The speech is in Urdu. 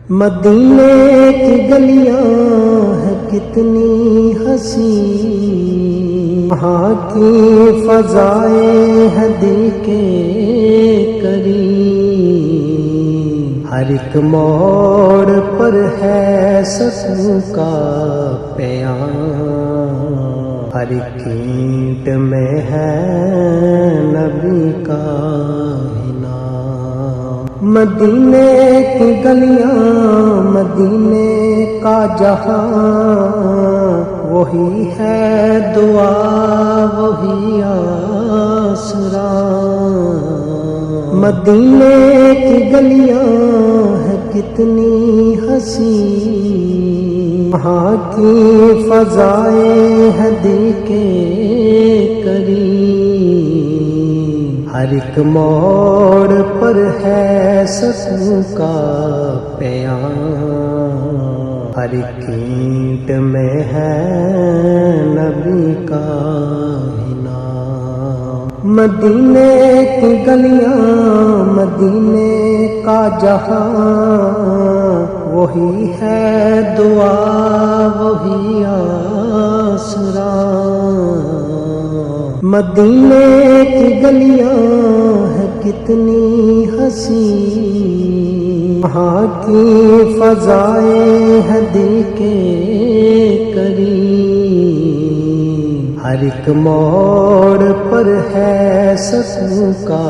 مدینے کی گلیاں ہیں کتنی حسین، وہاں کی فضائیں ہیں دل کے قریب، ہر ایک موڑ پر ہے سکون کا پیام، ہر ایک اینٹ میں ہے نبی کا مدینے کی گلیاں، مدینے کا جہاں، وہی ہے دعا وہی آسرا۔ مدینے کی گلیاں ہیں کتنی حسین، وہاں کی فضائیں ہیں دل کے قریب، ہر ایک موڑ پر ہے سکون کا پیام، ہر ایک اینٹ میں ہے نبی کا نام۔ مدینے کی گلیاں، مدینے کا جہاں، وہی ہے دعا وہی آسرا۔ مدینے کی گلیاں ہیں کتنی حسین، وہاں کی فضائیں ہیں دل کے قریب، ہر ایک موڑ پر ہے سکون کا